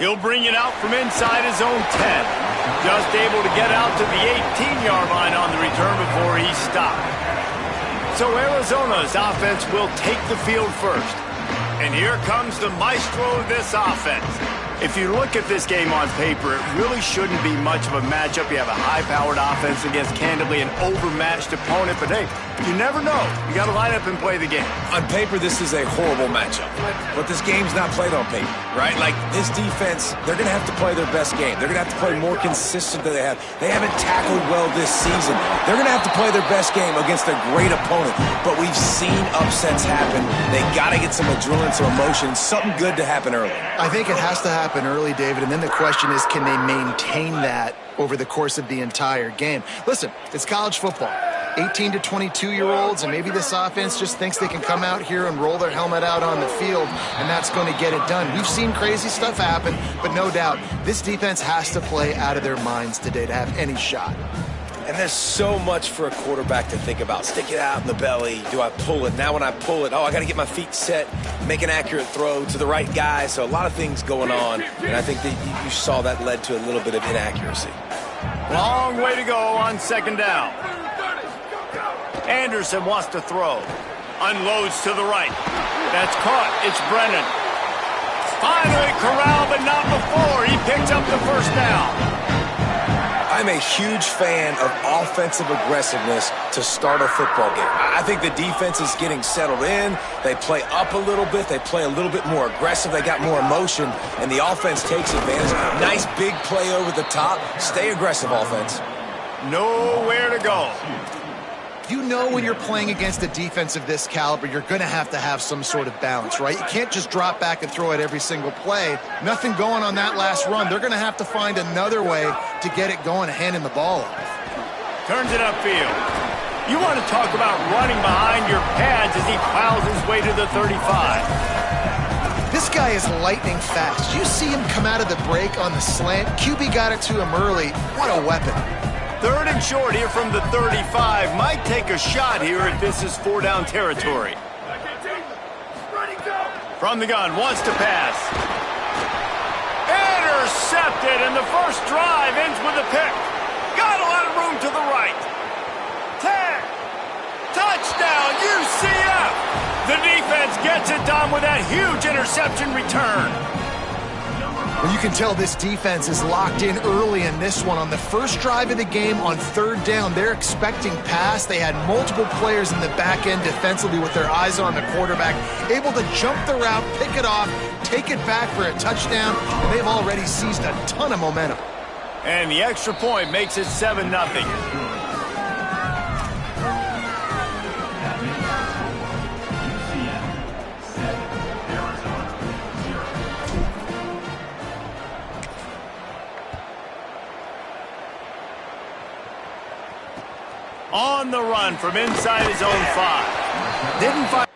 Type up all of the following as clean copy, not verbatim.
He'll bring it out from inside his own 10. Just able to get out to the 18-yard line on the return before he stopped. So Arizona's offense will take the field first. And here comes the maestro of this offense. If you look at this game on paper, it really shouldn't be much of a matchup. You have a high-powered offense against, candidly, an overmatched opponent. But, hey, you never know. You got to line up and play the game. On paper, this is a horrible matchup. But this game's not played on paper, right? Like, this defense, they're going to have to play their best game. They're going to have to play more consistent than they have. They haven't tackled well this season. They're going to have to play their best game against a great opponent. But we've seen upsets happen. They got to get some adrenaline, some emotion, something good to happen early. I think it has to happen early, David, and then the question is, can they maintain that over the course of the entire game? Listen, it's college football. 18 to 22-year-olds, and maybe this offense just thinks they can come out here and roll their helmet out on the field, and that's going to get it done. We've seen crazy stuff happen, but no doubt, this defense has to play out of their minds today to have any shot. And there's so much for a quarterback to think about. Stick it out in the belly. Do I pull it? Now when I pull it, I got to get my feet set, make an accurate throw to the right guy. So a lot of things going on, and I think that you saw that led to a little bit of inaccuracy. Long way to go on second down. Anderson wants to throw. Unloads to the right. That's caught. It's Brennan. Finally corralled, but not before. He picked up the first down. I'm a huge fan of offensive aggressiveness to start a football game. I think the defense is getting settled in. They play up a little bit. They play a little bit more aggressive. They got more emotion, and the offense takes advantage. Nice big play over the top. Stay aggressive, offense. Nowhere to go. You know when you're playing against a defense of this caliber, you're going to have some sort of balance, right? You can't just drop back and throw it every single play. Nothing going on that last run. They're going to have to find another way to get it going and handing the ball off. Turns it upfield. You want to talk about running behind your pads as he plows his way to the 35. This guy is lightning fast. Did you see him come out of the break on the slant? QB got it to him early. What a weapon. Third and short here from the 35. Might take a shot here if this is 4-down territory. From the gun, wants to pass. Intercepted, and the first drive ends with a pick. Got a lot of room to the right. 10. Touchdown, UCF! The defense gets it done with that huge interception return. Well, you can tell this defense is locked in early in this one. On the first drive of the game on third down, they're expecting pass. They had multiple players in the back end defensively with their eyes on the quarterback, able to jump the route, pick it off, take it back for a touchdown, and they've already seized a ton of momentum. And the extra point makes it 7-0. On the run from inside his own 5. Didn't find...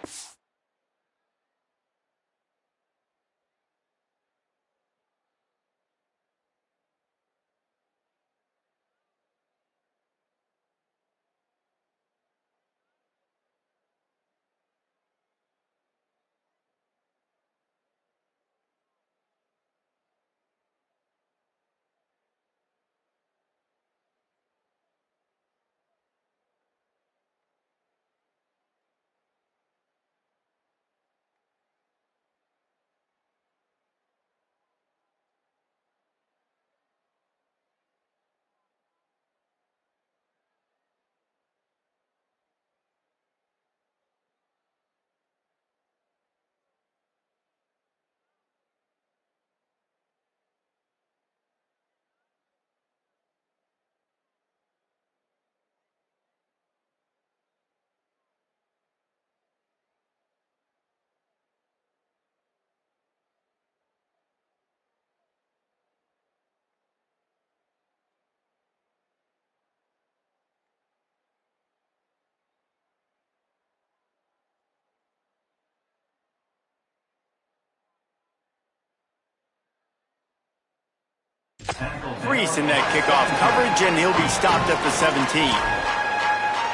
Freeze in that kickoff coverage, and he'll be stopped at the 17.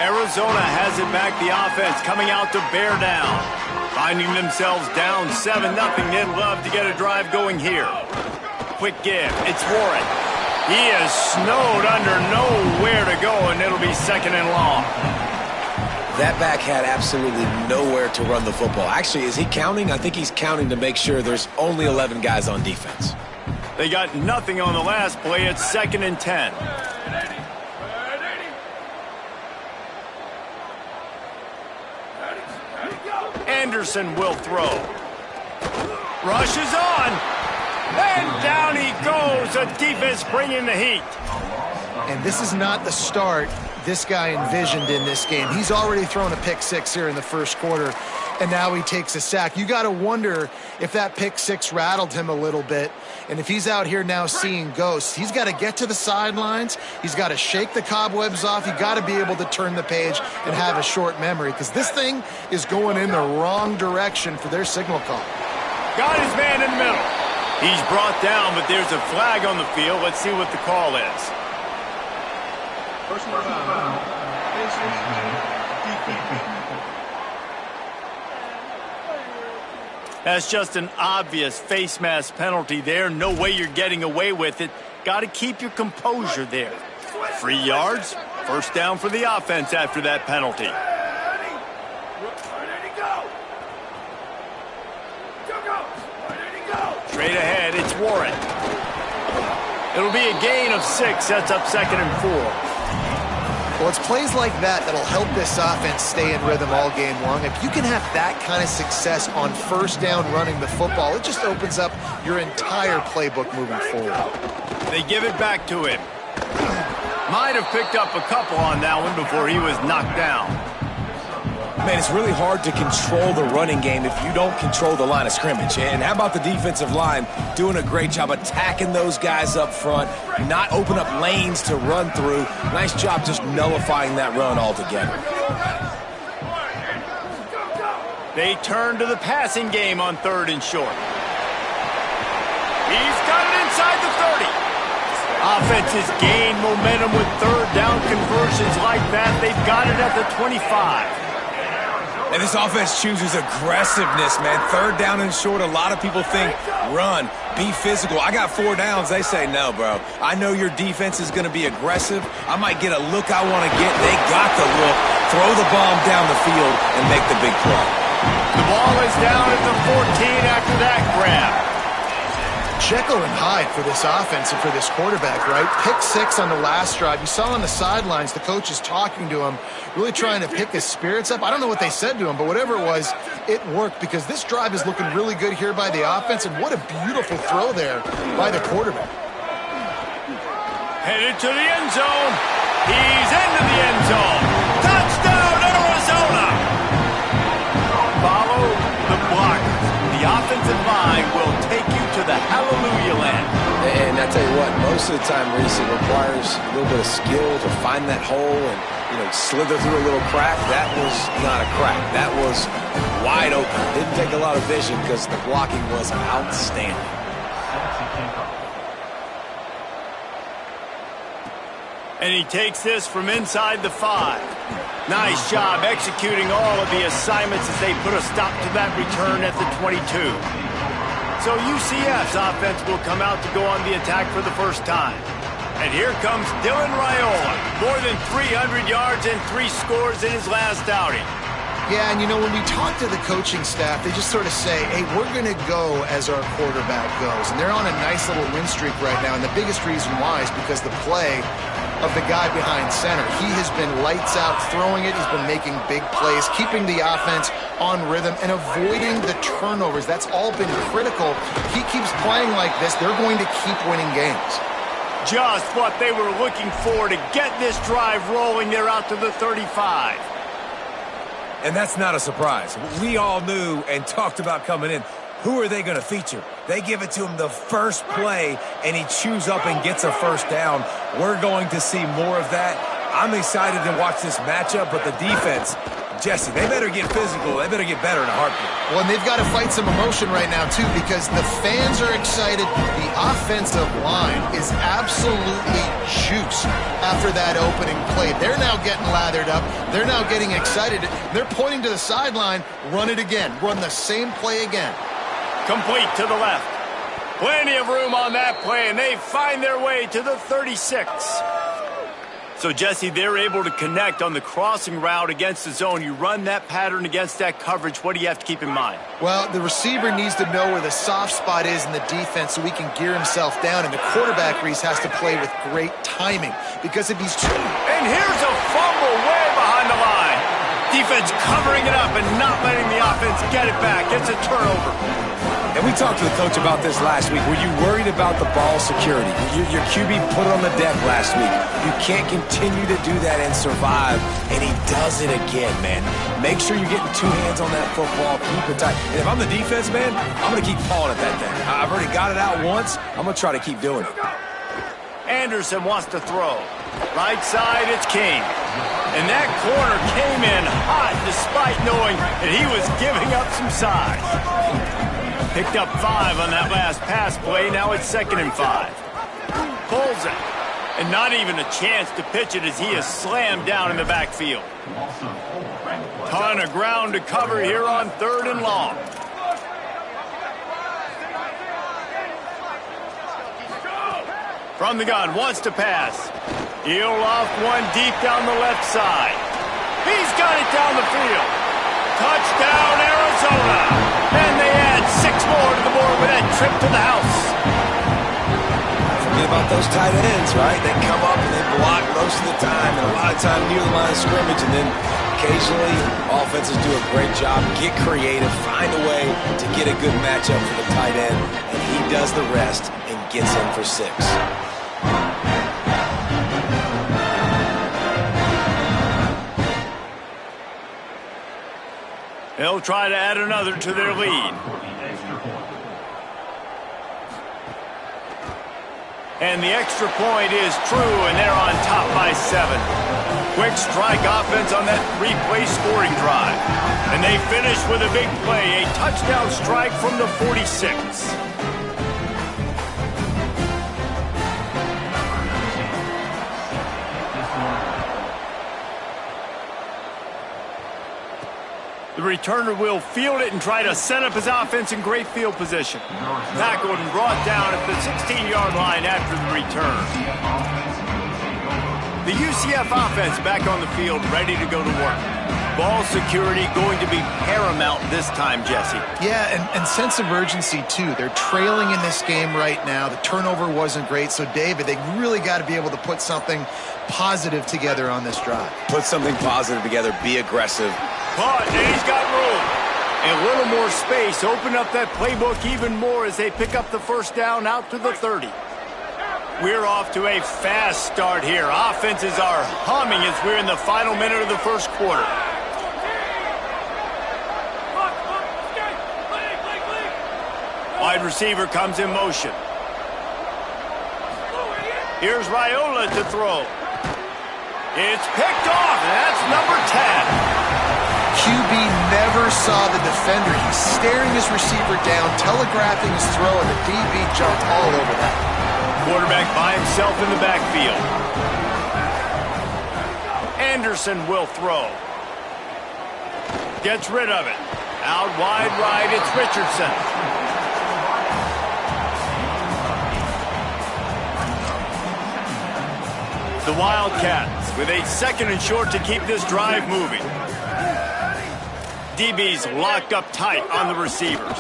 Arizona has it back, the offense coming out to bear down. Finding themselves down 7-0, they'd love to get a drive going here. quick give. It's Warren. He is snowed under, nowhere to go, and it'll be second and long. That back had absolutely nowhere to run the football. Actually, is he counting? I think he's counting to make sure there's only 11 guys on defense. They got nothing on the last play. It's second and 10. Anderson will throw. Rush is on. And down he goes. The defense bringing the heat. And this is not the start this guy envisioned in this game. He's already thrown a pick six here in the first quarter, and now he takes a sack. You got to wonder if that pick six rattled him a little bit, and if he's out here now seeing ghosts. He's got to get to the sidelines. He's got to shake the cobwebs off. You got to be able to turn the page and have a short memory, because this thing is going in the wrong direction for their signal call. Got his man in the middle. He's brought down, but there's a flag on the field. Let's see what the call is. Personal foul. That's just an obvious face mask penalty there. No way you're getting away with it. Got to keep your composure there. 3 yards, first down for the offense after that penalty. Straight ahead, it's Warren. It'll be a gain of 6. That's up second and 4. Well, it's plays like that that'll help this offense stay in rhythm all game long. If you can have that kind of success on first down running the football, it just opens up your entire playbook moving forward. They give it back to him. Might have picked up a couple on that one before he was knocked down. Man, it's really hard to control the running game if you don't control the line of scrimmage. And how about the defensive line doing a great job attacking those guys up front, not open up lanes to run through. Nice job just nullifying that run altogether. They turn to the passing game on 3rd and short. He's got it inside the 30. Offense has gained momentum with 3rd down conversions like that. They've got it at the 25. And this offense chooses aggressiveness, man. 3rd down and short, a lot of people think run, be physical. I got 4 downs. They say, no, bro. I know your defense is going to be aggressive. I might get a look I want to get. They got the look. Throw the bomb down the field and make the big play. The ball is down at the 14 after that grab. Jekyll and Hyde for this offense and for this quarterback, right? Pick 6 on the last drive. You saw on the sidelines the coach is talking to him, really trying to pick his spirits up. I don't know what they said to him, but whatever it was, it worked, because this drive is looking really good here by the offense, and what a beautiful throw there by the quarterback. Headed to the end zone. He's into the end zone. Touchdown, Arizona! Follow the blockers. The offensive line will take you to the hallelujah land. And I tell you what, most of the time, Reese, it requires a little bit of skill to find that hole and, slither through a little crack. That was not a crack. That was wide open. Didn't take a lot of vision because the blocking was outstanding. And he takes this from inside the 5. Nice job executing all of the assignments as they put a stop to that return at the 22. So UCF's offense will come out to go on the attack for the first time. And here comes Dylan Raiola. More than 300 yards and 3 scores in his last outing. Yeah, and when we talk to the coaching staff, they just sort of say, hey, we're going to go as our quarterback goes. And they're on a nice little win streak right now. And the biggest reason why is because the play of the guy behind center. He has been lights out throwing it. He's been making big plays, keeping the offense on rhythm and avoiding the turnovers. That's all been critical. He keeps playing like this, they're going to keep winning games. Just what they were looking for to get this drive rolling. They're out to the 35. And that's not a surprise. We all knew and talked about coming in. Who are they going to feature? They give it to him the first play, and he chews up and gets a first down. We're going to see more of that. I'm excited to watch this matchup, but the defense, Jesse, they better get physical. They better get better in a heartbeat. Well, and they've got to fight some emotion right now, too, because the fans are excited. The offensive line is absolutely juiced after that opening play. They're now getting lathered up. They're now getting excited. They're pointing to the sideline. Run it again. Run the same play again. Complete to the left. Plenty of room on that play, and they find their way to the 36. So, Jesse, they're able to connect on the crossing route against the zone. You run that pattern against that coverage. What do you have to keep in mind? Well, the receiver needs to know where the soft spot is in the defense so he can gear himself down, and the quarterback, Reese, has to play with great timing. Because if he's... And here's a fumble way behind the line. Defense covering it up and not letting the offense get it back. It's a turnover. And we talked to the coach about this last week. Were you worried about the ball security? Your QB put it on the deck last week. You can't continue to do that and survive, and he does it again, man. Make sure you're getting two hands on that football. Keep it tight. And if I'm the defense, man, I'm going to keep pawing at that thing. I've already got it out once. I'm going to try to keep doing it. Anderson wants to throw. Right side, it's King. And that corner came in hot despite knowing that he was giving up some size. Picked up 5 on that last pass play. Now it's 2nd and 5. Pulls it. And not even a chance to pitch it as he is slammed down in the backfield. Ton of ground to cover here on 3rd and long. From the gun, wants to pass. He'll off one deep down the left side. He's got it down the field. Touchdown, Arizona. And they add 6 more to the board with that trip to the house. Forget about those tight ends, right? They come up and they block most of the time, and a lot of time near the line of scrimmage, and then occasionally offenses do a great job, get creative, find a way to get a good matchup for the tight end, and he does the rest and gets in for 6. They'll try to add another to their lead. And the extra point is true, and they're on top by 7. Quick strike offense on that replay scoring drive. And they finish with a big play, a touchdown strike from the 46. The returner will field it and try to set up his offense in great field position. Tackled and brought down at the 16-yard line after the return. The UCF offense back on the field, ready to go to work. Ball security going to be paramount this time, Jesse. Yeah, and sense of urgency, too. They're trailing in this game right now. The turnover wasn't great. So, David, they really got to be able to put something positive together on this drive. Put something positive together. Be aggressive. But he's got room. A little more space. Open up that playbook even more as they pick up the first down out to the 30. We're off to a fast start here. Offenses are humming as we're in the final minute of the first quarter. Wide receiver comes in motion. Here's Raiola to throw. It's picked off, and that's number 10. QB never saw the defender. He's staring his receiver down, telegraphing his throw, and the DB jumped all over that. Quarterback by himself in the backfield. Anderson will throw. Gets rid of it. Out wide right, it's Richardson. The Wildcats with a 2nd and short to keep this drive moving. DB's locked up tight on the receivers.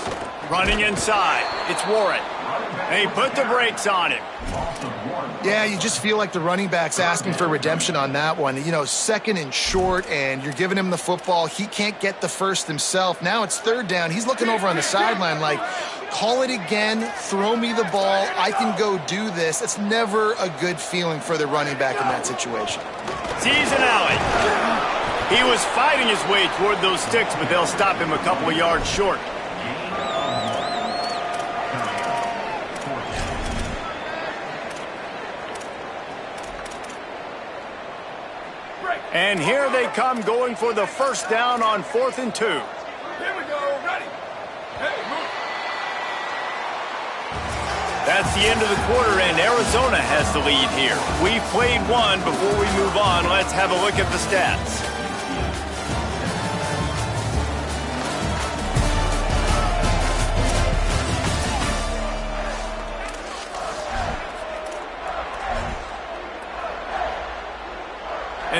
Running inside, it's Warren. And he put the brakes on him. Yeah, you just feel like the running back's asking for redemption on that one. You know, 2nd and short, and you're giving him the football. He can't get the first himself. Now it's 3rd down. He's looking over on the sideline like, call it again, throw me the ball, I can go do this. It's never a good feeling for the running back in that situation. Sees an alley. He was fighting his way toward those sticks, but they'll stop him a couple of yards short. And here they come going for the first down on 4th and 2. Here we go, ready. Hey, move. That's the end of the quarter, and Arizona has the lead here. We've played one. Before we move on, let's have a look at the stats.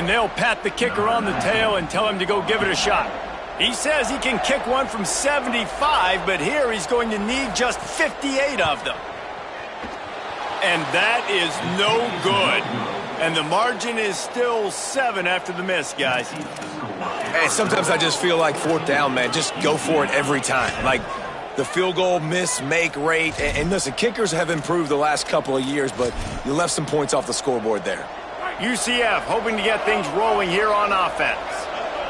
And they'll pat the kicker on the tail and tell him to go give it a shot. He says he can kick one from 75, but here he's going to need just 58 of them. And that is no good. And the margin is still 7 after the miss, guys. Hey, sometimes I just feel like 4th down, man. Just go for it every time. Like the field goal miss-make rate. And listen, kickers have improved the last couple of years, but you left some points off the scoreboard there. UCF hoping to get things rolling here on offense.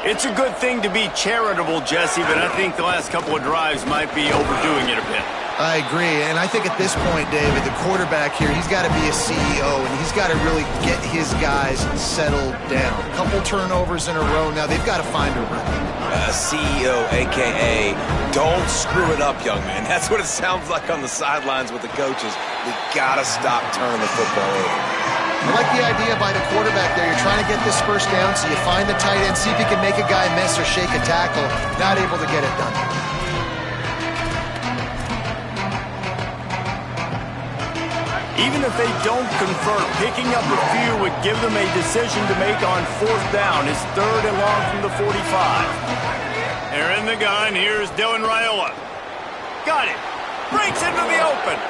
It's a good thing to be charitable, Jesse, but I think the last couple of drives might be overdoing it a bit. I agree, and I think at this point, David, the quarterback here, he's got to be a CEO, and he's got to really get his guys settled down. A couple turnovers in a row now. They've got to find a rhythm. CEO, a.k.a. don't screw it up, young man. That's what it sounds like on the sidelines with the coaches. We got to stop turning the football over. I like the idea by the quarterback there. You're trying to get this first down, so you find the tight end, see if you can make a guy miss or shake a tackle. Not able to get it done. Even if they don't convert, picking up a few would give them a decision to make on 4th down. It's 3rd and long from the 45. They're in the gun. Here's Dylan Raiola. Got it. Breaks into the open.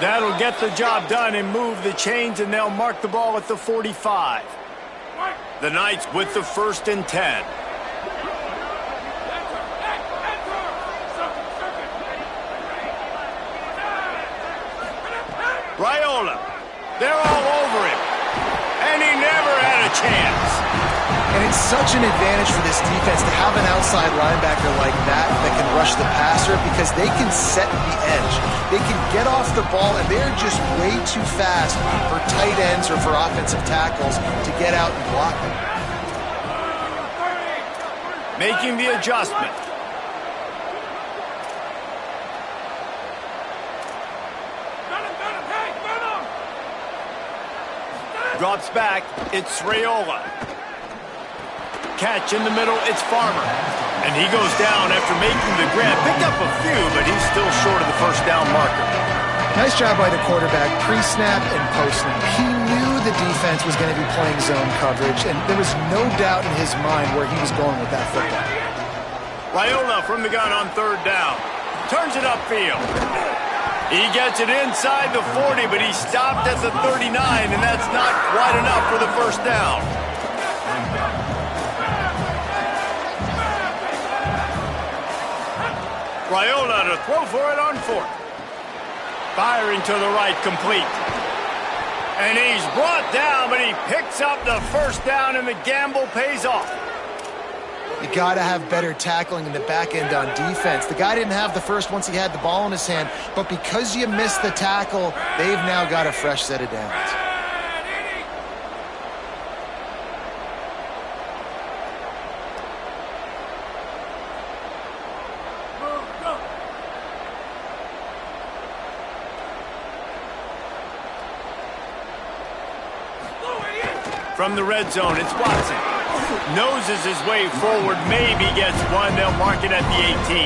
That'll get the job done and move the chains, and they'll mark the ball at the 45. The Knights with the 1st and 10. Raiola, they're all over him, and he never had a chance. And it's such an advantage for this defense to have an outside linebacker like that can rush the passer because they can set the edge. They can get off the ball, and they're just way too fast for tight ends or for offensive tackles to get out and block them. Making the adjustment. Drops back, it's Raiola. Catch in the middle, it's Farmer. And he goes down after making the grab. Picked up a few, but he's still short of the 1st down marker. Nice job by the quarterback, pre-snap and post-snap. He knew the defense was going to be playing zone coverage, and there was no doubt in his mind where he was going with that football. Raiola from the gun on 3rd down. Turns it upfield. He gets it inside the 40, but he stopped at the 39, and that's not quite enough for the 1st down. Raiola to throw for it on 4th. Firing to the right, complete. And he's brought down, but he picks up the 1st down, and the gamble pays off. You got to have better tackling in the back end on defense. The guy didn't have the first once he had the ball in his hand, but because you missed the tackle, they've now got a fresh set of downs. From the red zone, it's Watson. Noses his way forward, maybe gets one. They'll mark it at the 18.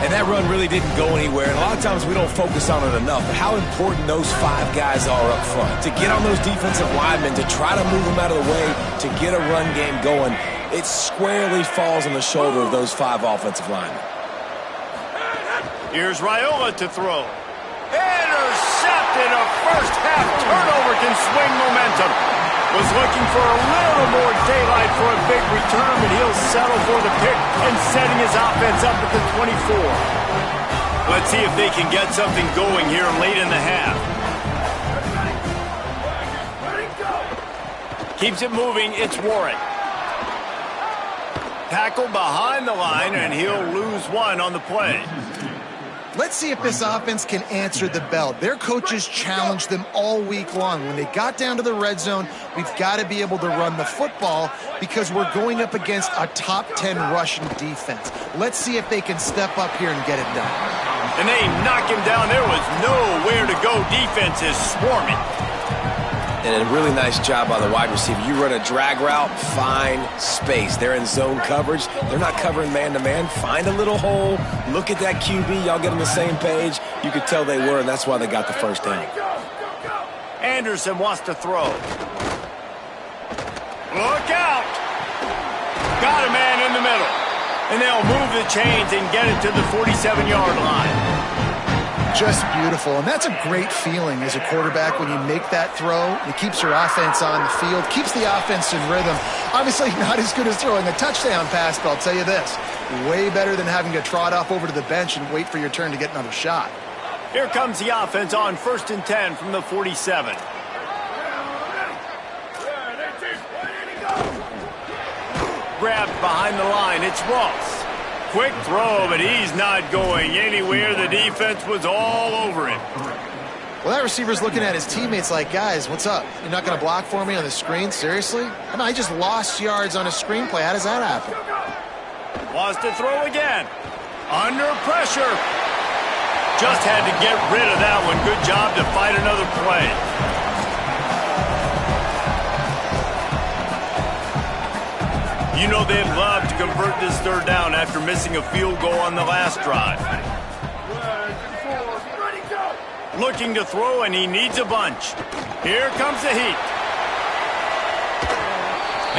And that run really didn't go anywhere. And a lot of times we don't focus on it enough. But how important those 5 guys are up front. To get on those defensive linemen, to try to move them out of the way, to get a run game going, it squarely falls on the shoulder of those 5 offensive linemen. Here's Raiola to throw. Intercepted. A 1st half turnover can swing momentum. Was looking for a little more daylight for a big return, but he'll settle for the pick and setting his offense up at the 24. Let's see if they can get something going here late in the half. Keeps it moving, it's Warren. Tackle behind the line, and he'll lose 1 on the play. Let's see if this offense can answer the bell. Their coaches challenged them all week long. When they got down to the red zone, we've got to be able to run the football because we're going up against a top 10 rushing defense. Let's see if they can step up here and get it done. And they knock him down. There was nowhere to go. Defense is swarming. And a really nice job by the wide receiver. You run a drag route, find space. They're in zone coverage. They're not covering man-to-man. Find a little hole. Look at that QB. Y'all get on the same page. You could tell they were, and that's why they got the 1st down. Anderson wants to throw. Look out! Got a man in the middle. And they'll move the chains and get it to the 47-yard line. Just beautiful. And that's a great feeling as a quarterback when you make that throw. It keeps your offense on the field, keeps the offense in rhythm. Obviously not as good as throwing a touchdown pass, but I'll tell you this, way better than having to trot off over to the bench and wait for your turn to get another shot. Here comes the offense on 1st and 10 from the 47. Grabbed behind the line, it's Ross. Quick throw, but he's not going anywhere. The defense was all over him. Well, that receiver's looking at his teammates like, guys, what's up? You're not going to block for me on the screen? Seriously? I mean, I just lost yards on a screenplay. How does that happen? Wants to throw again. Under pressure. Just had to get rid of that one. Good job to fight another play. You know they'd love to convert this 3rd down after missing a field goal on the last drive. Looking to throw, and he needs a bunch. Here comes the heat.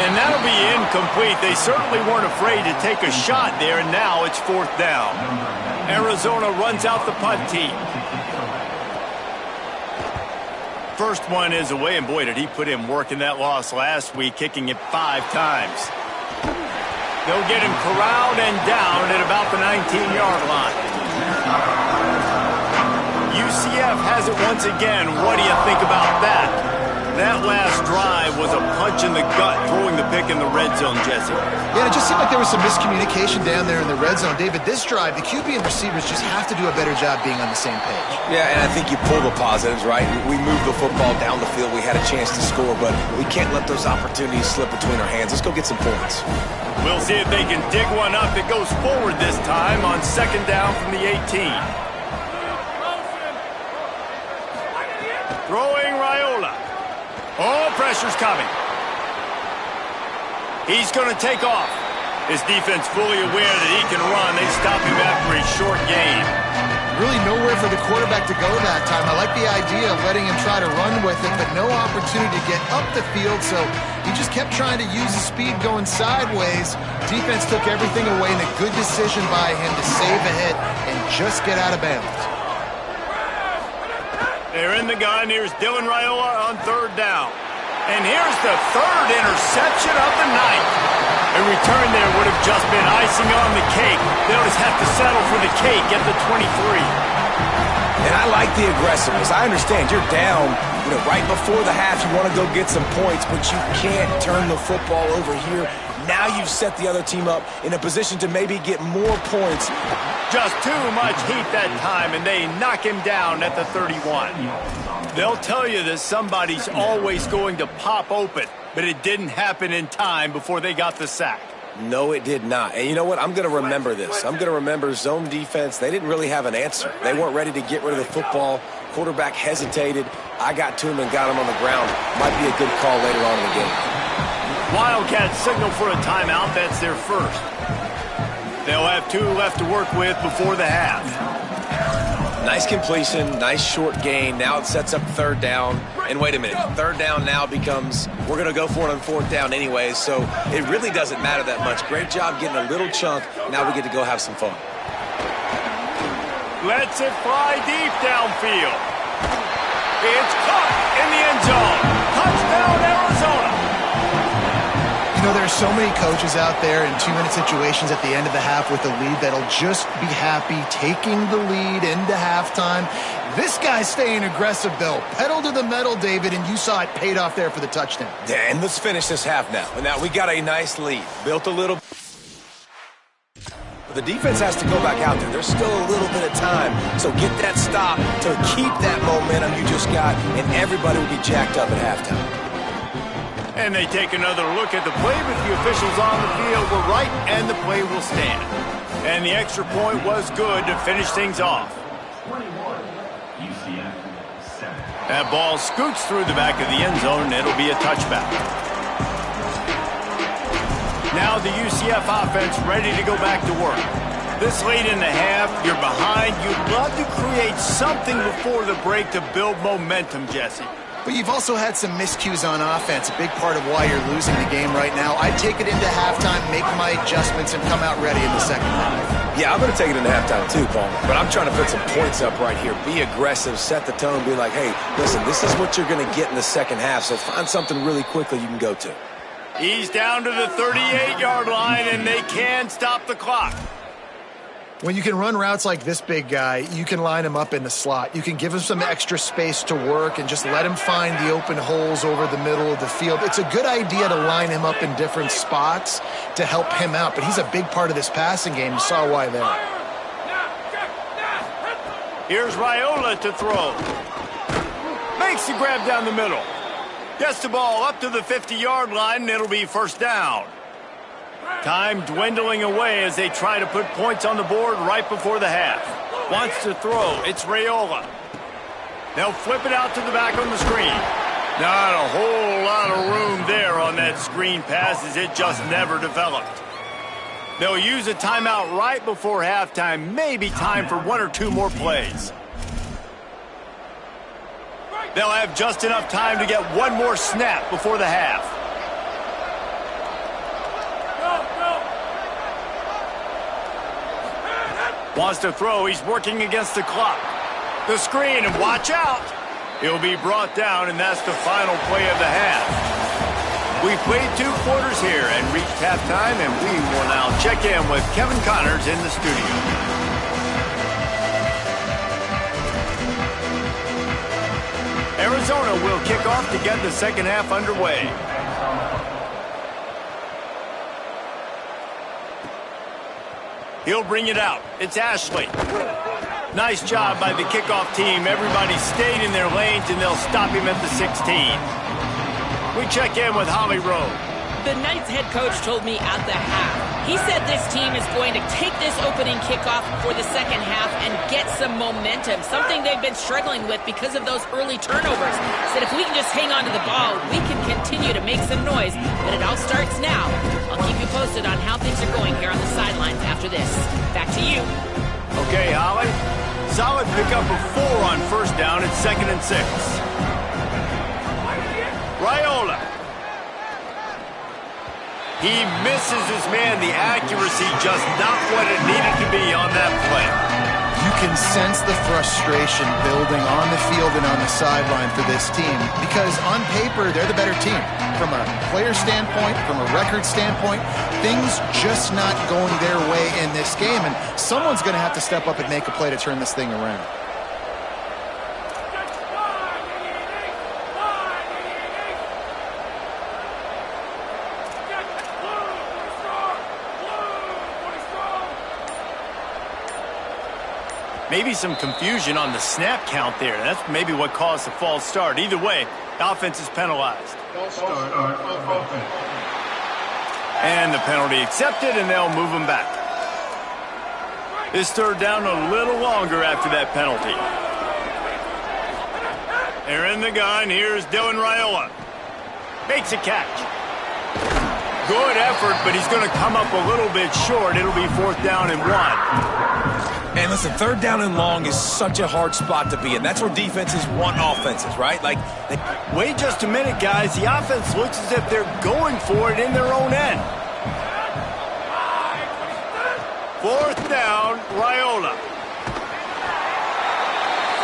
And that'll be incomplete. They certainly weren't afraid to take a shot there, and now it's 4th down. Arizona runs out the punt team. First one is away, and boy, did he put in work in that loss last week, kicking it 5 times. They'll get him corralled and down at about the 19-yard line. UCF has it once again. What do you think about that? That last drive was a punch in the gut, throwing the pick in the red zone, Jesse. Yeah, it just seemed like there was some miscommunication down there in the red zone. David, this drive, the QB and receivers just have to do a better job being on the same page. Yeah, and I think you pull the positives, right? We moved the football down the field. We had a chance to score, but we can't let those opportunities slip between our hands. Let's go get some points. We'll see if they can dig one up that goes forward this time on 2nd down from the 18. Throwing Raiola. Oh, pressure's coming. He's going to take off. His defense fully aware that he can run. They stop him after a short gain. Really nowhere for the quarterback to go that time. I like the idea of letting him try to run with it, but no opportunity to get up the field, so he just kept trying to use the speed going sideways. Defense took everything away, and a good decision by him to save a hit and just get out of bounds. They're in the gun. Here's Dylan Raiola on 3rd down. And here's the 3rd interception of the night. A return there would have just been icing on the cake. They'll just have to settle for the cake at the 23. And I like the aggressiveness. I understand you're down, right before the half. You want to go get some points, but you can't turn the football over here. Now you've set the other team up in a position to maybe get more points. Just too much heat that time, and they knock him down at the 31. They'll tell you that somebody's always going to pop open, but it didn't happen in time before they got the sack. No, it did not. And you know what? I'm going to remember this. I'm going to remember zone defense. They didn't really have an answer. They weren't ready to get rid of the football. Quarterback hesitated. I got to him and got him on the ground. Might be a good call later on in the game. Wildcats signal for a timeout. That's their first. They'll have 2 left to work with before the half. Nice completion, nice short gain. Now it sets up 3rd down. And wait a minute, 3rd down now becomes, we're going to go for it on 4th down anyways, so it really doesn't matter that much. Great job getting a little chunk. Now we get to go have some fun. Lets it fly deep downfield. It's caught in the end zone. Touchdown, Arizona. You know, there are so many coaches out there in 2-minute situations at the end of the half with a lead that'll just be happy taking the lead into halftime. This guy's staying aggressive, though. Pedal to the metal, David, and you saw it paid off there for the touchdown. Yeah, and let's finish this half now. Now we got a nice lead. Built a little. The defense has to go back out there. There's still a little bit of time. So get that stop to keep that momentum you just got, and everybody will be jacked up at halftime. And they take another look at the play, but the officials on the field were right, and the play will stand. And the extra point was good to finish things off. That ball scoots through the back of the end zone, and it'll be a touchback. Now the UCF offense ready to go back to work. This late in the half, you're behind. You'd love to create something before the break to build momentum, Jesse. But you've also had some miscues on offense, a big part of why you're losing the game right now. I'd take it into halftime, make my adjustments, and come out ready in the second half. Yeah, I'm going to take it into halftime too, Paul. But I'm trying to put some points up right here. Be aggressive, set the tone, be like, hey, listen, this is what you're going to get in the second half, so find something really quickly you can go to. He's down to the 38-yard line, and they can stop the clock. When you can run routes like this big guy, you can line him up in the slot. You can give him some extra space to work and just let him find the open holes over the middle of the field. It's a good idea to line him up in different spots to help him out, but he's a big part of this passing game. You saw why there. Here's Raiola to throw. Makes the grab down the middle. Gets the ball up to the 50-yard line, and it'll be first down. Time dwindling away as they try to put points on the board right before the half. Wants to throw. It's Raiola. They'll flip it out to the back on the screen. Not a whole lot of room there on that screen pass as it just never developed. They'll use a timeout right before halftime. Maybe time for one or two more plays. They'll have just enough time to get one more snap before the half. Wants to throw. He's working against the clock. The screen, and watch out. He'll be brought down, and that's the final play of the half. We've played 2 quarters here and reached halftime, and we will now check in with Kevin Connors in the studio. Arizona will kick off to get the second half underway. He'll bring it out. It's Ashley. Nice job by the kickoff team. Everybody stayed in their lanes, and they'll stop him at the 16. We check in with Holly Rowe. The Knights head coach told me at the half. He said this team is going to take this opening kickoff for the second half and get some momentum, something they've been struggling with because of those early turnovers. Said if we can just hang on to the ball, we can continue to make some noise, but it all starts now. I'll keep you posted on how things are going here on the sidelines after this. Back to you. Okay, Holly. Solid pickup of 4 on first down at 2nd and 6. Raiola. He misses his man. The accuracy just not what it needed to be on that play. You can sense the frustration building on the field and on the sideline for this team because on paper, they're the better team. From a player standpoint, from a record standpoint, things just not going their way in this game, and someone's going to have to step up and make a play to turn this thing around. Maybe some confusion on the snap count there. That's maybe what caused the false start. Either way, the offense is penalized. And the penalty accepted, and they'll move him back. This third down a little longer after that penalty. They're in the gun. Here's Dylan Raiola. Makes a catch. Good effort, but he's going to come up a little bit short. It'll be 4th down and 1. And listen, 3rd down and long is such a hard spot to be in. That's where defenses want offenses, right? Wait just a minute, guys. The offense looks as if they're going for it in their own end. 4th down, Raiola.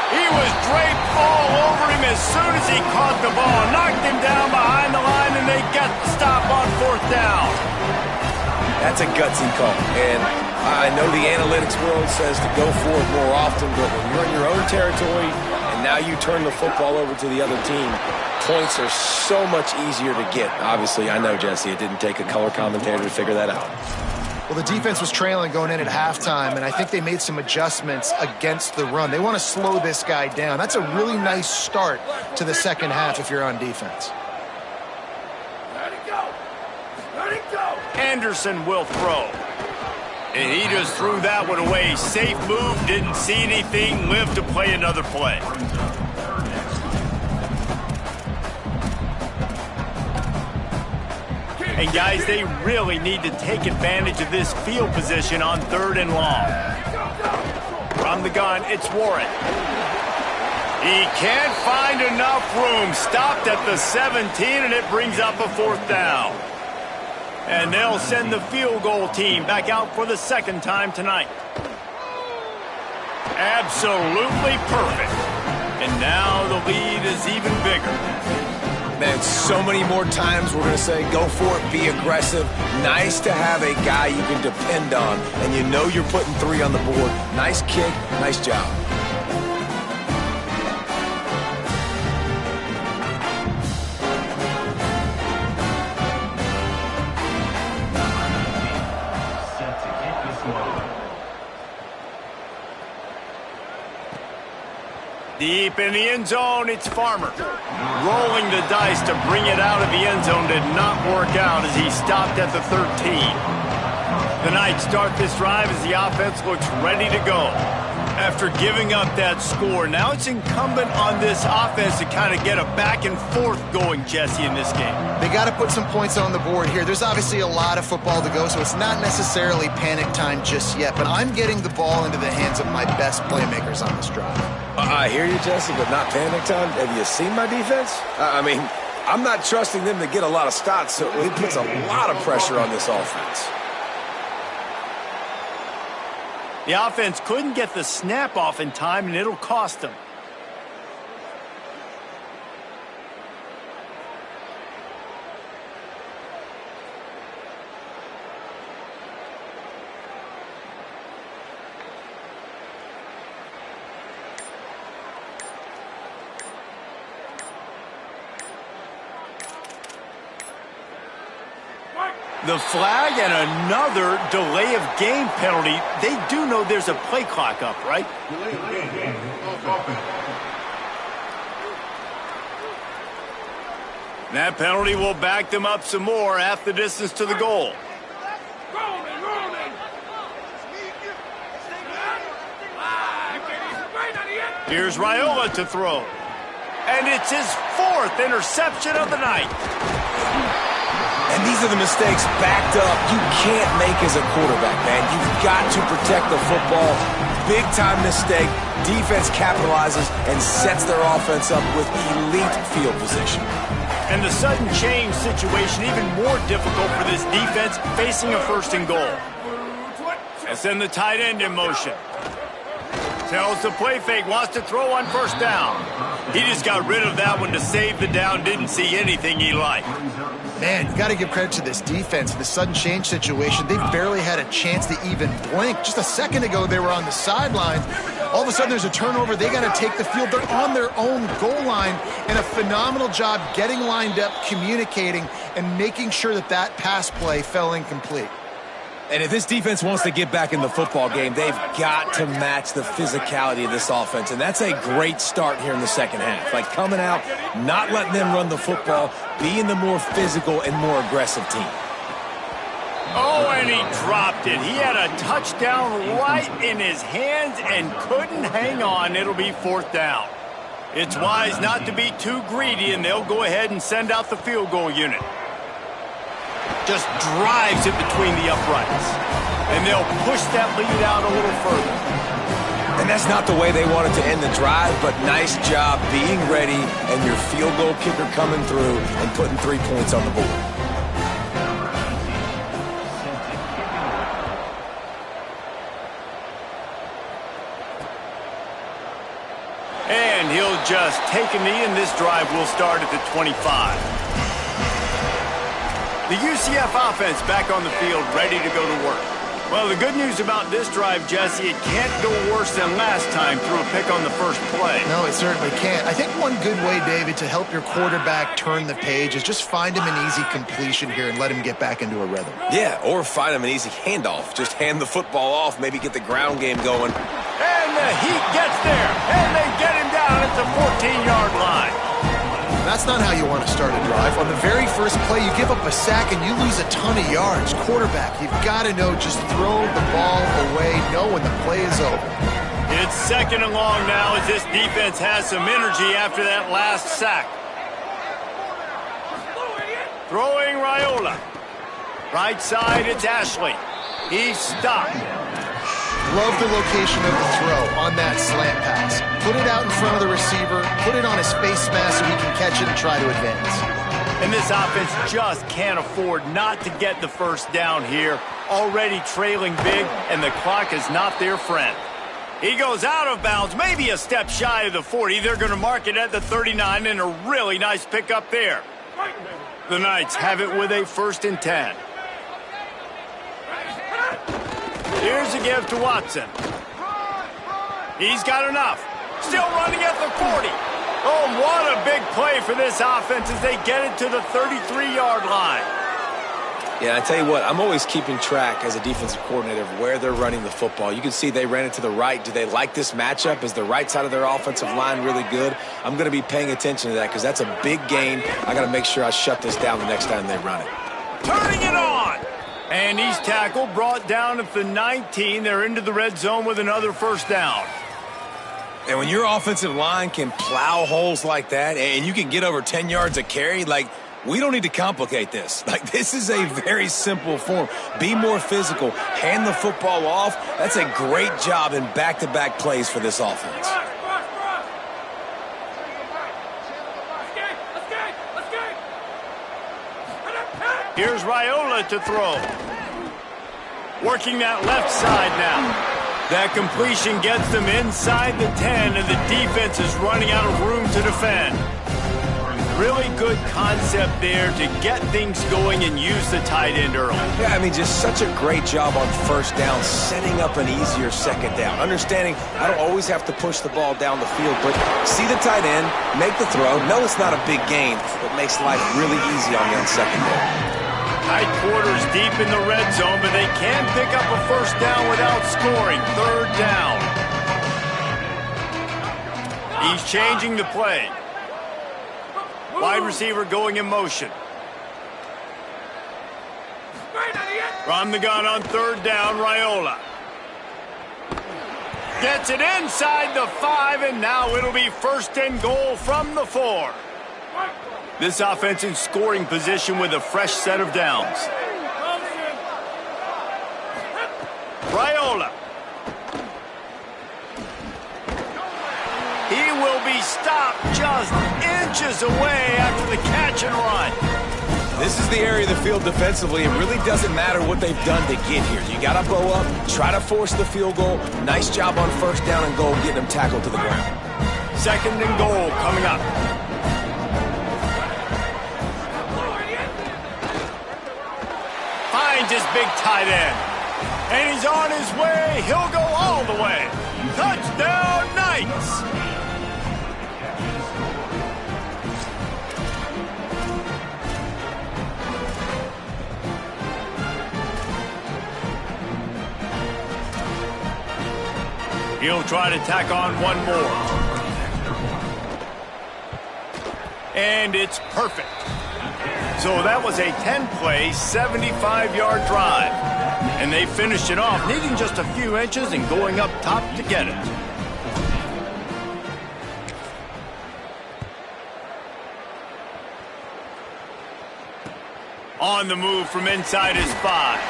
He was draped all over him as soon as he caught the ball. Knocked him down behind the line, and they get the stop on 4th down. That's a gutsy call. And I know the analytics world says to go for it more often, but when you're in your own territory and now you turn the football over to the other team, points are so much easier to get. Obviously, I know, Jesse, it didn't take a color commentator to figure that out. Well, the defense was trailing going in at halftime, and I think they made some adjustments against the run. They want to slow this guy down. That's a really nice start to the second half if you're on defense. Let it go. Let it go. Anderson will throw. And he just threw that one away. Safe move, didn't see anything, lived to play another play. And guys, they really need to take advantage of this field position on 3rd and long. From the gun, it's Warren. He can't find enough room. Stopped at the 17, and it brings up a 4th down. And they'll send the field goal team back out for the 2nd time tonight. Absolutely perfect. And now the lead is even bigger. Man, so many more times we're going to say, go for it, be aggressive. Nice to have a guy you can depend on, and you know you're putting 3 on the board. Nice kick, nice job. Deep in the end zone, it's Farmer. Rolling the dice to bring it out of the end zone did not work out as he stopped at the 13. The Knights start this drive as the offense looks ready to go. After giving up that score, now it's incumbent on this offense to kind of get a back and forth going, Jesse, in this game. They got to put some points on the board here. There's obviously a lot of football to go, so it's not necessarily panic time just yet, but I'm getting the ball into the hands of my best playmakers on this drive. I hear you, Jesse, but not panic time. Have you seen my defense? I mean, I'm not trusting them to get a lot of stops, so it puts a lot of pressure on this offense. The offense couldn't get the snap off in time, and it'll cost them. The flag and another delay of game penalty. They do know there's a play clock up, right? That penalty will back them up some more, half the distance to the goal. Here's Raiola to throw. And it's his 4th interception of the night. And these are the mistakes backed up you can't make as a quarterback, man. You've got to protect the football. Big-time mistake. Defense capitalizes and sets their offense up with elite field position. And the sudden change situation even more difficult for this defense facing a 1st and goal. And send the tight end in motion. Tells the play fake, wants to throw on 1st down. He just got rid of that one to save the down, didn't see anything he liked. Man, you got to give credit to this defense. In the sudden change situation, they've barely had a chance to even blink. Just a second ago, they were on the sidelines. All of a sudden, there's a turnover. They got to take the field. They're on their own goal line, and a phenomenal job getting lined up, communicating, and making sure that that pass play fell incomplete. And if this defense wants to get back in the football game, they've got to match the physicality of this offense. And that's a great start here in the 2nd half. Like coming out, not letting them run the football, being the more physical and more aggressive team. Oh, and he dropped it. He had a touchdown right in his hands and couldn't hang on. It'll be 4th down. It's wise not to be too greedy, and they'll go ahead and send out the field goal unit. Just drives it between the uprights. And they'll push that lead out a little further. And that's not the way they wanted to end the drive, but nice job being ready and your field goal kicker coming through and putting 3 points on the board. And he'll just take a knee, and this drive will start at the 25. The UCF offense back on the field, ready to go to work. Well, the good news about this drive, Jesse, it can't go worse than last time through a pick on the 1st play. No, it certainly can't. I think one good way, David, to help your quarterback turn the page is just find him an easy completion here and let him get back into a rhythm. Yeah, or find him an easy handoff. Just hand the football off, maybe get the ground game going. And the Heat gets there, and they get him down at the 14-yard line. That's not how you want to start a drive. On the very first play, you give up a sack and you lose a ton of yards. Quarterback, you've got to know, just throw the ball away, know when the play is over. It's 2nd and long now as this defense has some energy after that last sack. Throwing Raiola. Right side, it's Ashley. He's stopped. Love the location of the throw on that slant pass. Put it out in front of the receiver, put it on his face mask so he can catch it and try to advance. And this offense just can't afford not to get the first down here. Already trailing big, and the clock is not their friend. He goes out of bounds, maybe a step shy of the 40. They're going to mark it at the 39, and a really nice pickup there. The Knights have it with a 1st and 10. Here's a give to Watson. He's got enough. Still running at the 40. Oh, what a big play for this offense as they get it to the 33-yard line. Yeah, I tell you what, I'm always keeping track as a defensive coordinator of where they're running the football. You can see they ran it to the right. Do they like this matchup? Is the right side of their offensive line really good? I'm going to be paying attention to that because that's a big gain. I got to make sure I shut this down the next time they run it. Turning it on. And he's tackled, brought down at the 19. They're into the red zone with another 1st down. And when your offensive line can plow holes like that and you can get over 10 yards a carry, like, we don't need to complicate this. Like, this is a very simple form. Be more physical. Hand the football off. That's a great job in back-to-back plays for this offense. Here's Raiola to throw. Working that left side now. That completion gets them inside the 10, and the defense is running out of room to defend. Really good concept there to get things going and use the tight end early. Yeah, I mean, just such a great job on 1st down, setting up an easier 2nd down. Understanding I don't always have to push the ball down the field, but see the tight end, make the throw. No, it's not a big gain, but makes life really easy on that 2nd down. Tight quarters deep in the red zone, but they can pick up a 1st down without scoring. 3rd down. He's changing the play. Wide receiver going in motion. From the gun on 3rd down, Raiola. Gets it inside the 5, and now it'll be 1st and goal from the 4. This offense in scoring position with a fresh set of downs. Raiola. He will be stopped just inches away after the catch and run. This is the area of the field defensively. It really doesn't matter what they've done to get here. You got to bow up, try to force the field goal. Nice job on 1st down and goal, getting them tackled to the ground. 2nd and goal coming up. Finds his big tight end. And he's on his way. He'll go all the way. Touchdown, Knights! He'll try to tack on one more. And it's perfect. So that was a 10-play, 75-yard drive. And they finished it off, needing just a few inches and going up top to get it. On the move from inside his 5.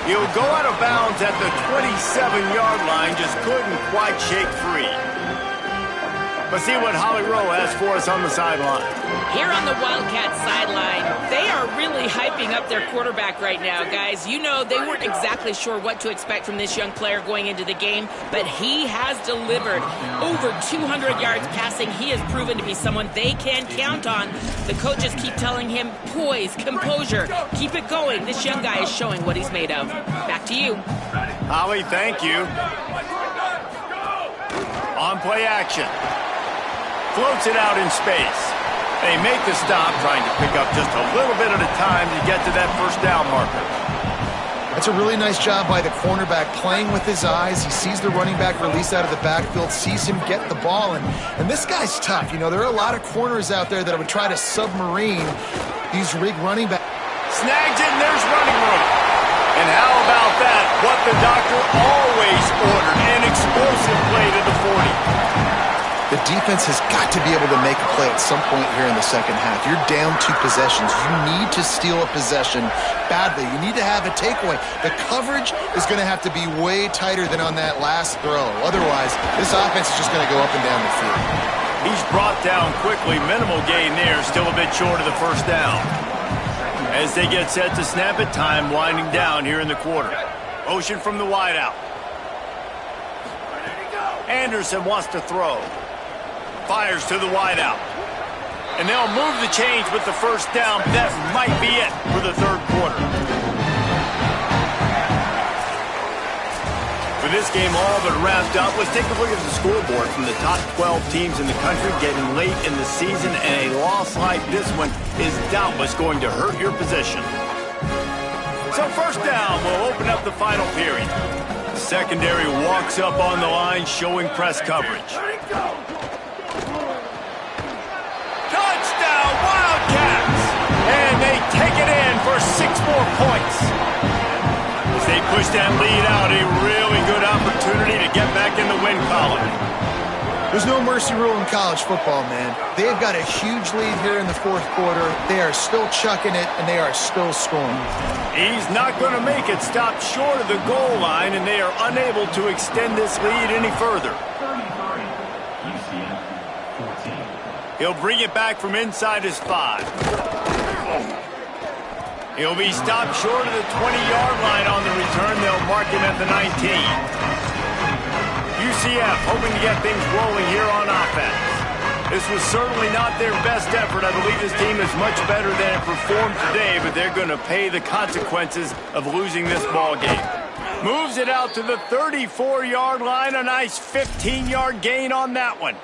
He'll go out of bounds at the 27-yard line, just couldn't quite shake free. Let's see what Holly Rowe has for us on the sideline. Here on the Wildcats sideline, they are really hyping up their quarterback right now, guys. You know, they weren't exactly sure what to expect from this young player going into the game, but he has delivered over 200 yards passing. He has proven to be someone they can count on. The coaches keep telling him, poise, composure, keep it going. This young guy is showing what he's made of. Back to you. Holly, thank you. On play action. Floats it out in space. They make the stop, trying to pick up just a little bit at a time to get to that 1st down marker. That's a really nice job by the cornerback, playing with his eyes. He sees the running back release out of the backfield, sees him get the ball, and this guy's tough. You know, there are a lot of corners out there that would try to submarine these rig running backs. Snags it, and there's running room. And how about that? What the doctor always ordered, an explosive play to the 40. The defense has got to be able to make a play at some point here in the second half. You're down 2 possessions. You need to steal a possession badly. You need to have a takeaway. The coverage is going to have to be way tighter than on that last throw. Otherwise, this offense is just going to go up and down the field. He's brought down quickly. Minimal gain there. Still a bit short of the first down. As they get set to snap it, time winding down here in the quarter. Motion from the wideout. Anderson wants to throw. Fires to the wideout. And they'll move the chains with the first down. That might be it for the third quarter. For this game all but wrapped up, let's take a look at the scoreboard from the top 12 teams in the country getting late in the season, and a loss like this one is doubtless going to hurt your position. So first down will open up the final period. The secondary walks up on the line showing press coverage. Touchdown Wildcats! And they take it in for 6 more points. As they push that lead out, a really good opportunity to get back in the win column. There's no mercy rule in college football, man. They've got a huge lead here in the fourth quarter. They are still chucking it, and they are still scoring. He's not going to make it stop short of the goal line, and they are unable to extend this lead any further. He'll bring it back from inside his 5. He'll be stopped short of the 20-yard line on the return. They'll mark him at the 19. UCF hoping to get things rolling here on offense. This was certainly not their best effort. I believe this team is much better than it performed today, but they're going to pay the consequences of losing this ball game. Moves it out to the 34-yard line. A nice 15-yard gain on that one.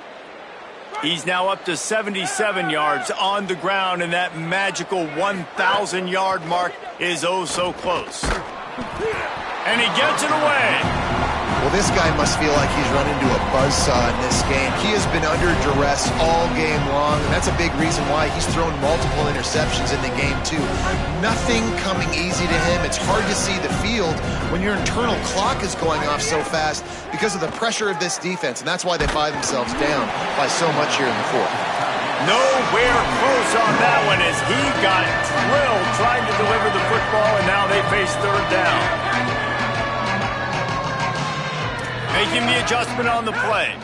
He's now up to 77 yards on the ground, and that magical 1,000-yard mark is oh so close. And he gets it away. Well, this guy must feel like he's run into a buzzsaw in this game. He has been under duress all game long, and that's a big reason why he's thrown multiple interceptions in the game, too. Nothing coming easy to him. It's hard to see the field when your internal clock is going off so fast because of the pressure of this defense, and that's why they find themselves down by so much here in the fourth. Nowhere close on that one as he got drilled trying to deliver the football, and now they face third down. Making the adjustment on the play.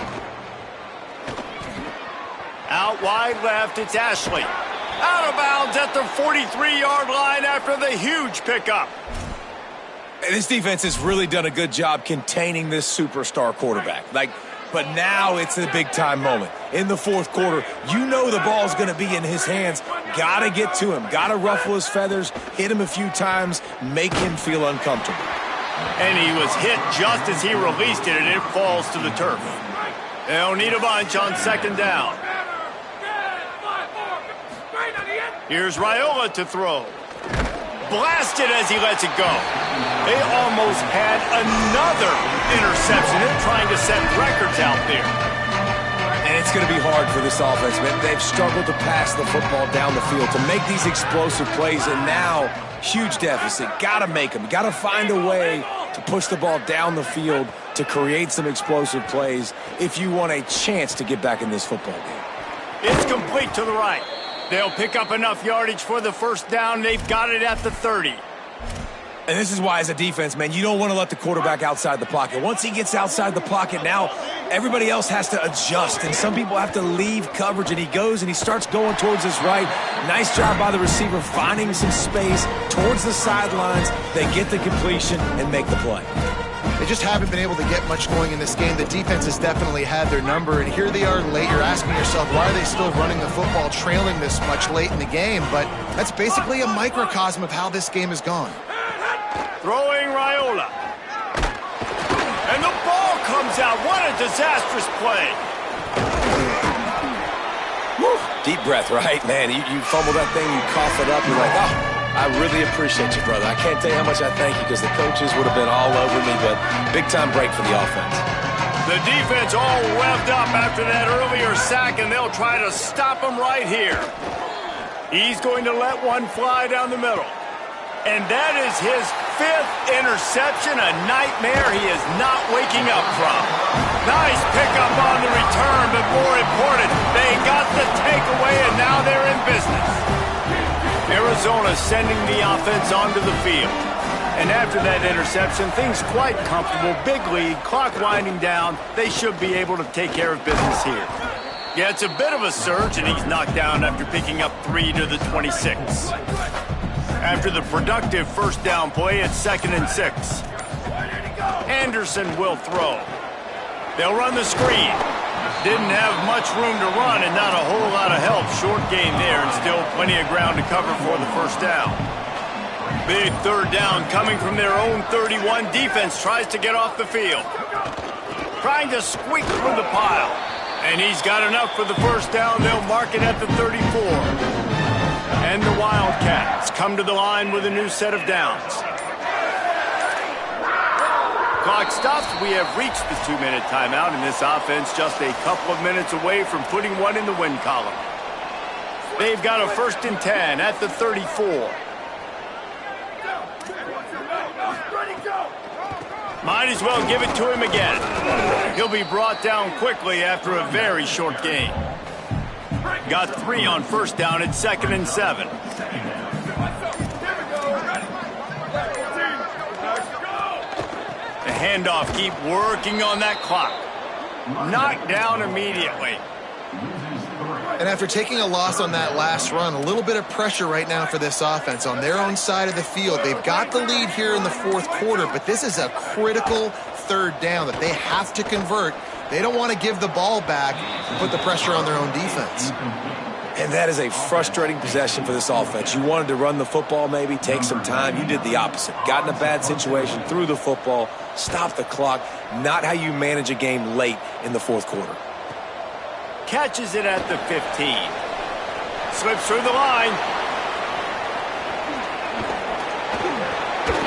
Out wide left, it's Ashley. Out of bounds at the 43-yard line after the huge pickup. And this defense has really done a good job containing this superstar quarterback. But now it's a big-time moment. In the fourth quarter, you know the ball's going to be in his hands. Got to get to him. Got to ruffle his feathers, hit him a few times, make him feel uncomfortable. And he was hit just as he released it, and it falls to the turf. They'll need a bunch on second down. Here's Raiola to throw. Blasted as he lets it go. They almost had another interception. They're trying to set records out there. And it's going to be hard for this offense, man. They've struggled to pass the football down the field, to make these explosive plays, and now huge deficit. Got to make them. Got to find a way to push the ball down the field to create some explosive plays if you want a chance to get back in this football game. It's complete to the right. They'll pick up enough yardage for the first down. They've got it at the 30. And this is why, as a defense, man, you don't want to let the quarterback outside the pocket. Once he gets outside the pocket, now everybody else has to adjust, and some people have to leave coverage, and he goes and he starts going towards his right. Nice job by the receiver finding some space towards the sidelines. They get the completion and make the play. They just haven't been able to get much going in this game. The defense has definitely had their number, and here they are late. You're asking yourself, why are they still running the football, trailing this much late in the game? But that's basically a microcosm of how this game has gone. Throwing Raiola. And the ball comes out. What a disastrous play. Woo. Deep breath, right? Man, you fumble that thing, you cough it up, you're like, oh, I really appreciate you, brother. I can't tell you how much I thank you because the coaches would have been all over me, but big-time break for the offense. The defense all revved up after that earlier sack, and they'll try to stop him right here. He's going to let one fly down the middle. And that is his fifth interception, a nightmare he is not waking up from. Nice pickup on the return, but more important, they got the takeaway, and now they're in business. Arizona sending the offense onto the field. And after that interception, things quite comfortable. Big lead, clock winding down. They should be able to take care of business here. Yeah, it's a bit of a surge, and he's knocked down after picking up 3 to the 26. After the productive first down play, it's 2nd and 6. Anderson will throw. They'll run the screen. Didn't have much room to run and not a whole lot of help. Short gain there and still plenty of ground to cover for the first down. Big third down coming from their own 31. Defense tries to get off the field. Trying to squeak through the pile. And he's got enough for the first down. They'll mark it at the 34. And the Wildcats come to the line with a new set of downs. Clock stops. We have reached the 2-minute timeout, and this offense just a couple of minutes away from putting one in the win column. They've got a 1st and 10 at the 34. Might as well give it to him again. He'll be brought down quickly after a very short gain. Got 3 on first down at 2nd and 7. The handoff, keep working on that clock. Knocked down immediately. And after taking a loss on that last run, a little bit of pressure right now for this offense on their own side of the field. They've got the lead here in the 4th quarter, but this is a critical 3rd down that they have to convert. They don't want to give the ball back and put the pressure on their own defense. And that is a frustrating possession for this offense. You wanted to run the football, maybe take some time. You did the opposite. Got in a bad situation, threw the football, stopped the clock. Not how you manage a game late in the 4th quarter. Catches it at the 15. Slips through the line.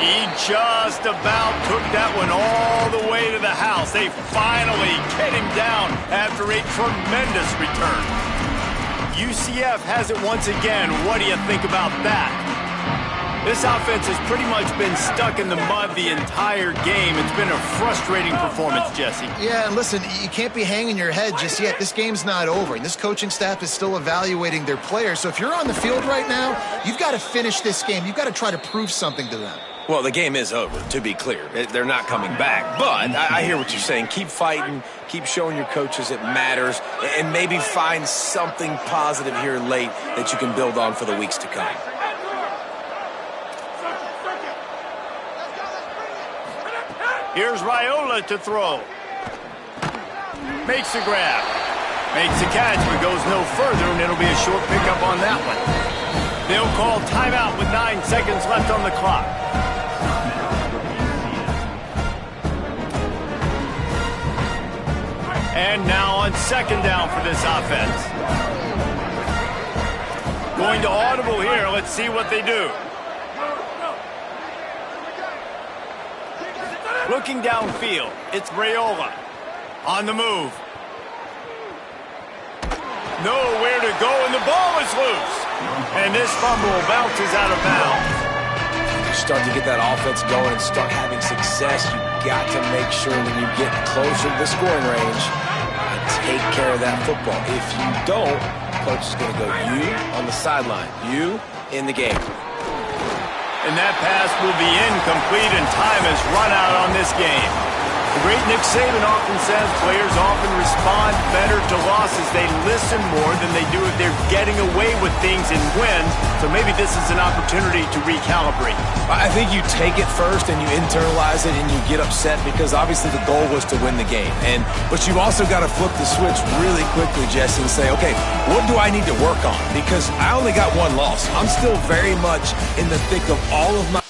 He just about took that one all the way to the house. They finally get him down after a tremendous return. UCF has it once again. What do you think about that? This offense has pretty much been stuck in the mud the entire game. It's been a frustrating performance, Jesse. Yeah, and listen, you can't be hanging your head just yet. This game's not over, and this coaching staff is still evaluating their players. So if you're on the field right now, you've got to finish this game. You've got to try to prove something to them. Well, the game is over, to be clear. They're not coming back. But I hear what you're saying. Keep fighting. Keep showing your coaches it matters. And maybe find something positive here late that you can build on for the weeks to come. Here's Raiola to throw. Makes the grab. Makes the catch, but goes no further, and it'll be a short pickup on that one. They'll call timeout with 9 seconds left on the clock. And now on 2nd down for this offense. Going to audible here. Let's see what they do. Looking downfield, it's Raiola. On the move. Nowhere to go, and the ball is loose. And this fumble bounces out of bounds. You start to get that offense going and start having success, you got to make sure when you get closer to the scoring range, take care of that football. If you don't, coach is going to go you on the sideline, you in the game. And that pass will be incomplete, and time has run out on this game. The great Nick Saban often says players often respond better to losses. They listen more than they do if they're getting away with things and win. So maybe this is an opportunity to recalibrate. I think you take it first and you internalize it and you get upset because obviously the goal was to win the game. But you've also got to flip the switch really quickly, Jesse, and say, okay, what do I need to work on? Because I only got one loss. I'm still very much in the thick of all of my